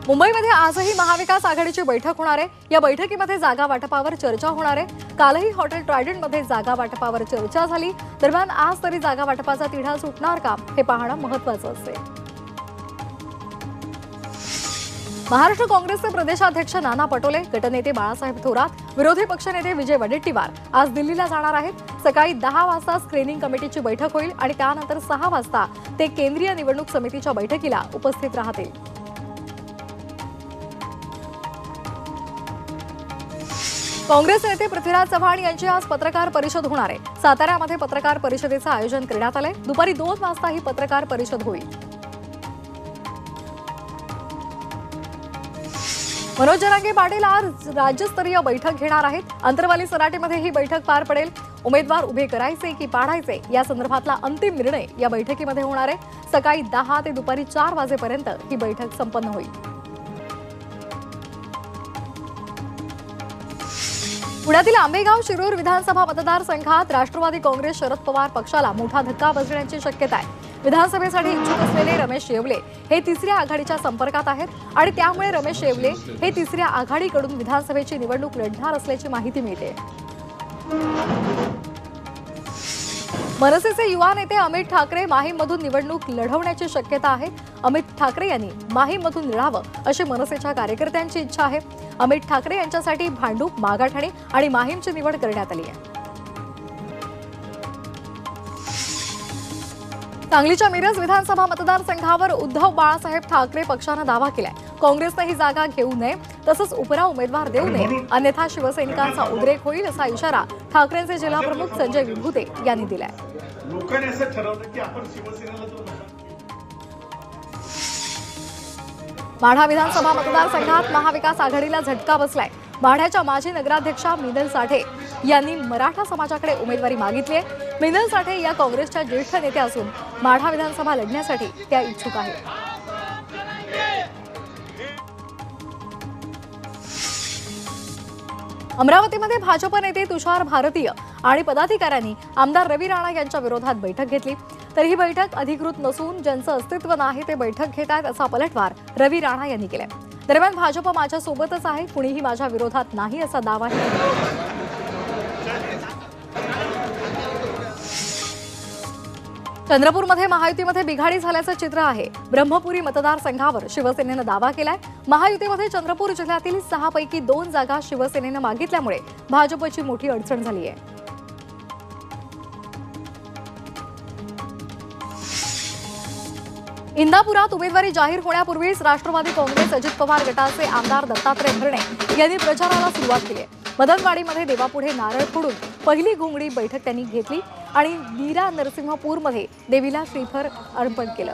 मुंबईमध्ये आजही महाविकास आघाडीची बैठक होणार आहे। या बैठकीमध्ये जागा वाटपावर चर्चा होणार आहे। कालही हॉटेल ट्रायडंटमध्ये जागा वाटपावर चर्चा झाली। दरम्यान आज तरी जागा वाटपाचा तिढा सुटणार का हे पाहणं महत्त्वाचं असेल। महाराष्ट्र काँग्रेसचे प्रदेशाध्यक्ष नाना पटोले, गटनेते बाळासाहेब थोरात, विरोधी पक्षनेते विजय वडेट्टीवार आज दिल्लीला जाणार आहेत। सकाळी 10 वाजता स्क्रीनिंग कमिटीची बैठक होईल आणि त्यानंतर 6 वाजता ते केंद्रीय निवडणूक समितीच्या बैठकीला उपस्थित राहतील। काँग्रेस नेते पृथ्वीराज चव्हाण यांची आज पत्रकार परिषद होणार आहे। साताऱ्यामध्ये पत्रकार परिषदेचं आयोजन करण्यात आलंय। दुपारी 2 वाजता ही पत्रकार परिषद होईल। मनोज जरांगे पाटील आज राज्यस्तरीय बैठक घेणार आहेत। अंतरवाली सराटीमध्ये ही बैठक पार पडेल। उमेदवार उभे करायचे की पाडायचे या संदर्भातला अंतिम निर्णय या बैठकीमध्ये होणार आहे। सकाळी 10 ते दुपारी 4 वाजेपर्यंत ही बैठक संपन्न होईल। पुण्यातील आंबेगाव शिरूर विधानसभा मतदारसंघात राष्ट्रवादी काँग्रेस शरद पवार पक्षाला मोठा धक्का बसण्याची शक्यता आहे। विधानसभेसाठी इच्छुक असलेले रमेश येवले हे तिसऱ्या आघाडीच्या संपर्कात आहेत आणि त्यामुळे रमेश येवले हे तिसऱ्या आघाडीकडून विधानसभेची निवडणूक लढणार असल्याची माहिती मिळते। मनसेचे युवा नेते अमित ठाकरे माहीममधून निवडणूक लढवण्याची शक्यता आहे। अमित ठाकरे यांनी माहीममधून लढावं अशी मनसेच्या कार्यकर्त्यांची इच्छा आहे। अमित ठाकरे यांच्यासाठी भांडूप, मागाठाणे आणि माहीमची निवड करण्यात आली आहे। सांगलीच्या मिरज विधानसभा मतदारसंघावर उद्धव बाळासाहेब ठाकरे पक्षानं दावा केलाय। काँग्रेसने ही जागा घेऊ नये, तसंच उपरा उमेदवार देऊ नये, अन्यथा शिवसैनिकांचा उद्रेक होईल असा इशारा ठाकरेंचे जिल्हाप्रमुख संजय विभूते यांनी दिलाय। लोकांनी असं ठरवलं की आपण शिवसेनेला माढा विधानसभा मतदारसंघात महाविकास आघाडीला झटका बसलाय। माढ्याच्या माजी नगराध्यक्षा मिनल साठे यांनी मराठा समाजाकडे उमेदवारी मागितली आहे। मिनल साठे या काँग्रेसच्या ज्येष्ठ नेत्या असून माढा विधानसभा लढण्यासाठी त्या इच्छुक आहेत। अमरावतीमध्ये भाजप नेते तुषार भारतीय आणि पदाधिकाऱ्यांनी आमदार रवी राणा यांच्या विरोधात बैठक घेतली। तर ही बैठक अधिकृत नसून ज्यांचं अस्तित्व नाही ते बैठक घेत आहेत असा पलटवार रवी राणा यांनी केलाय। दरम्यान भाजप माझ्या सोबतच आहे, कुणीही माझ्या विरोधात नाही असा दावा चंद्रपूरमध्ये महायुतीमध्ये बिघाडी झाल्याचं चित्र आहे। ब्रह्मपुरी मतदारसंघावर शिवसेनेनं दावा केलाय। महायुतीमध्ये चंद्रपूर जिल्ह्यातील 6 पैकी 2 जागा शिवसेनेनं मागितल्यामुळे भाजपची मोठी अडचण झाली आहे। इंदापुरात उमेदवारी जाहीर होण्यापूर्वीच राष्ट्रवादी काँग्रेस अजित पवार गटाचे आमदार दत्तात्रय भरणे यांनी प्रचाराला सुरुवात केली आहे। मदनवाडीमध्ये देवापुढे नारळ फोडून पहिली घोंगडी बैठक त्यांनी घेतली आणि नीरा नरसिंहपूरमध्ये देवीला श्रीफळ अर्पण केलं।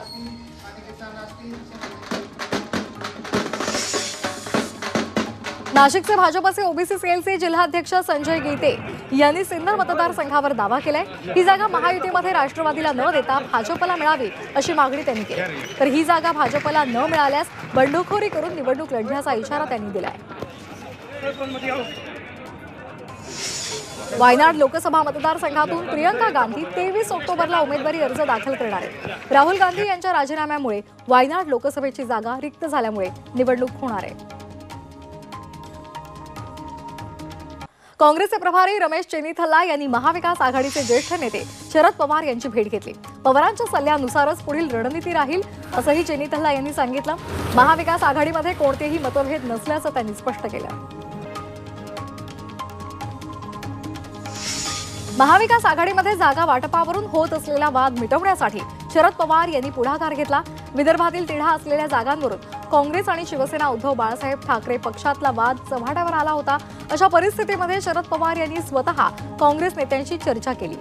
नाशिकचे भाजपचे ओबीसी सेलचे जिल्हाध्यक्ष संजय गीते यांनी सिन्नर मतदारसंघावर दावा केलाय। ही जागा महायुतीमध्ये राष्ट्रवादीला न देता भाजपला मिळावी अशी मागणी त्यांनी केली। तर ही जागा भाजपला न मिळाल्यास बंडखोरी करून निवडणूक लढण्याचा इशारा त्यांनी दिलाय। वायनाड लोकसभा मतदारसंघातून प्रियंका गांधी 23 ऑक्टोबरला उमेदवारी अर्ज दाखल करणार आहेत। राहुल गांधी यांच्या राजीनाम्यामुळे वायनाड लोकसभेची जागा रिक्त झाल्यामुळे निवडणूक होणार आहे। काँग्रेसचे प्रभारी रमेश चेन्नीथल्ला यांनी महाविकास आघाडीचे ज्येष्ठ नेते शरद पवार यांची भेट घेतली। पवारांच्या सल्ल्यानुसारच पुढील रणनीती राहील असंही चेन्नीथल्ला यांनी सांगितलं। महाविकास आघाडीमध्ये कोणतेही मतभेद नसल्याचं त्यांनी स्पष्ट केलं। महाविकास आघाडीमध्ये जागा वाटपावरून होत असलेला वाद मिटवण्यासाठी शरद पवार यांनी पुढाकार घेतला। विदर्भातील तिढा असलेल्या जागांवरून काँग्रेस आणि शिवसेना उद्धव बाळासाहेब ठाकरे पक्षातला वाद चव्हाट्यावर आला होता। अशा परिस्थितीमध्ये शरद पवार यांनी स्वतः काँग्रेस नेत्यांशी चर्चा केली।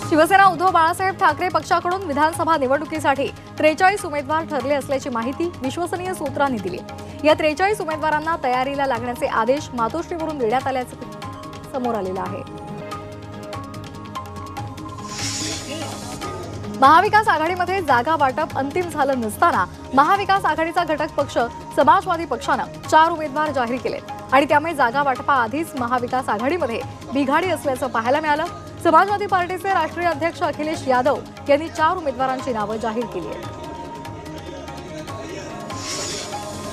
शिवसेना उद्धव बाळासाहेब ठाकरे पक्षाकडून विधानसभा निवडणुकीसाठी 43 उमेदवार ठरले असल्याची माहिती विश्वसनीय सूत्रांनी दिली। या 43 उमेदवारांना तयारीला लागण्याचे आदेश मातोश्रीवरून देण्यात आल्याचे समोर आलेलं आहे। महाविकास आघाडीमध्ये जागा वाटप अंतिम झालं नसताना महाविकास आघाडीचा घटक पक्ष समाजवादी पक्षानं 4 उमेदवार जाहीर केले आणि त्यामुळे जागा वाटपाआधीच महाविकास आघाडीमध्ये बिघाडी असल्याचं पाहायला मिळालं। समाजवादी पार्टीचे राष्ट्रीय अध्यक्ष अखिलेश यादव यांनी 4 उमेदवारांची नावं जाहीर केली आहेत.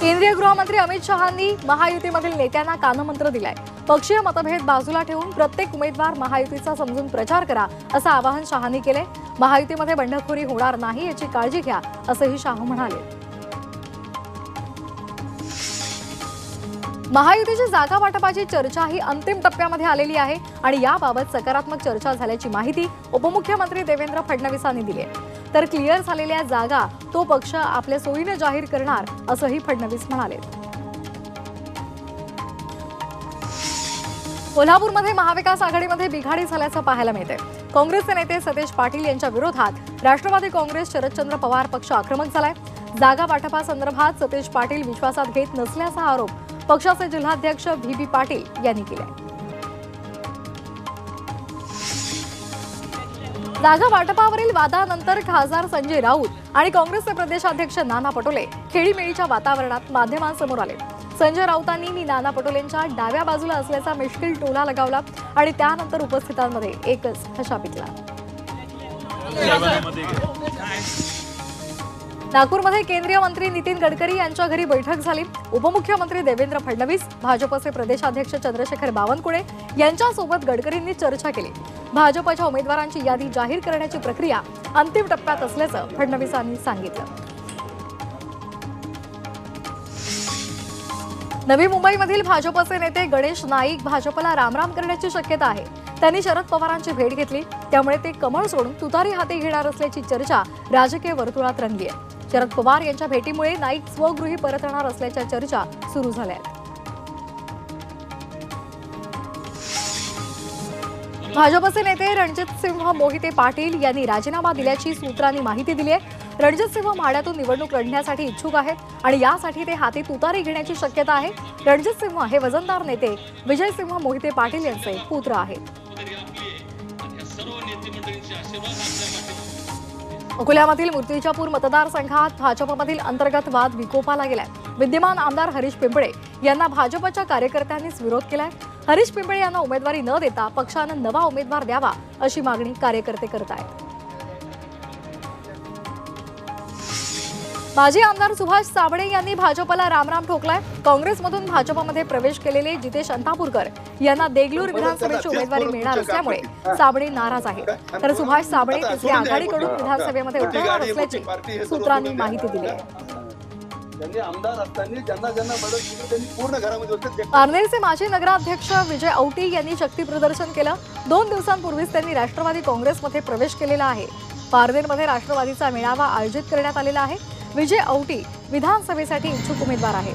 केंद्रीय गृहमंत्री अमित शहांनी महायुतीमधील नेत्यांना कानमंत्र दिलाय. पक्षीय मतभेद बाजूला ठेवून प्रत्येक उमेदवार महायुतीचा समजून प्रचार करा असं आवाहन शहांनी केलंय. महायुतीमध्ये बंडखोरी होणार नाही याची काळजी घ्या असंही शाह म्हणाले. महायुतीची जागा वाटपाची चर्चा ही अंतिम टप्प्यामध्ये आलेली आहे आणि याबाबत सकारात्मक चर्चा झाल्याची माहिती उपमुख्यमंत्री देवेंद्र फडणवीसांनी दिली आहे. तर क्लिअर झालेल्या जागा तो पक्ष आपल्या सोयीने जाहीर करणार असंही फडणवीस म्हणाले. कोल्हापूरमध्ये महाविकास आघाडीमध्ये बिघाडी झाल्याचं पाहायला मिळते. काँग्रेसचे नेते सतेज पाटील यांच्या विरोधात राष्ट्रवादी काँग्रेस शरदचंद्र पवार पक्ष आक्रमक झालाय. जागा वाटपासंदर्भात सतेज पाटील विश्वासात घेत नसल्याचा आरोप पक्षाचे जिल्हाध्यक्ष व्ही पाटील यांनी केलाय. जागा वाटपावरील वादानंतर खासदार संजय राऊत आणि काँग्रेसचे प्रदेशाध्यक्ष नाना पटोले खेळीमेळीच्या वातावरणात माध्यमांसमोर आले. संजय राऊतांनी मी नाना पटोलेंच्या डाव्या बाजूला असल्याचा मिश्किल टोला लगावला आणि त्यानंतर उपस्थितांमध्ये एकच हशा पिकला. नागपूरमध्ये केंद्रीय मंत्री नितीन गडकरी यांच्या घरी बैठक झाली. उपमुख्यमंत्री देवेंद्र फडणवीस, भाजपचे प्रदेशाध्यक्ष चंद्रशेखर बावनकुळे यांच्यासोबत गडकरींनी चर्चा केली. भाजपच्या उमेदवारांची यादी जाहीर करण्याची प्रक्रिया अंतिम टप्प्यात असल्याचं फडणवीसांनी सांगितलं. नवी मुंबईमधील भाजपचे नेते गणेश नाईक भाजपला रामराम करण्याची शक्यता आहे. त्यांनी शरद पवारांची भेट घेतली, त्यामुळे ते कमळ सोडून तुतारी हाती घेणार असल्याची चर्चा राजकीय वर्तुळात रंगली आहे. शरद पवार यांच्या भेटीमुळे नाईक स्वगृही परतणार असल्याच्या चर्चा सुरू झाल्या आहेत. भाजपचे नेते रणजितसिंह मोहिते पाटील यांनी राजीनामा दिल्याची सूत्रांनी माहिती दिली आहे. रणजितसिंह माढ्यातून निवडणूक लढण्यासाठी इच्छुक आहेत आणि यासाठी ते हाती तुतारी घेण्याची शक्यता आहे. रणजितसिंह हे वजनदार नेते विजयसिंह मोहिते पाटील यांचे पुत्र आहेत. अकोल्यामधील मूर्तिजापूर मतदारसंघात भाजपमधील अंतर्गत वाद विकोपाला गेलाय. विद्यमान आमदार हरीश पिंपळे यांना भाजपच्या कार्यकर्त्यांनीच विरोध केलाय. हरीश पिंपळे यांना उमेदवारी न देता पक्षानं नवा उमेदवार द्यावा अशी मागणी कार्यकर्ते करत आहेत. माजी आमदार सुभाष साबळे यांनी भाजपला रामराम ठोकलाय. काँग्रेसमधून भाजपमध्ये प्रवेश केलेले जितेश अंतापूरकर यांना देगलूर विधानसभेची उमेदवारी मिळणार असल्यामुळे साबळे नाराज आहेत. तर सुभाष साबळे तिसऱ्या आघाडीकडून विधानसभेमध्ये उतरणार असल्याची सूत्रांनी माहिती दिली आहे. पारनेरचे माजी नगराध्यक्ष विजय औटी यांनी शक्ती प्रदर्शन केलं. 2 दिवसांपूर्वीच त्यांनी राष्ट्रवादी काँग्रेसमध्ये प्रवेश केलेला आहे. पारनेरमध्ये राष्ट्रवादीचा मेळावा आयोजित करण्यात आलेला आहे. विजय औटी विधानसभेसाठी इच्छुक उमेदवार आहेत.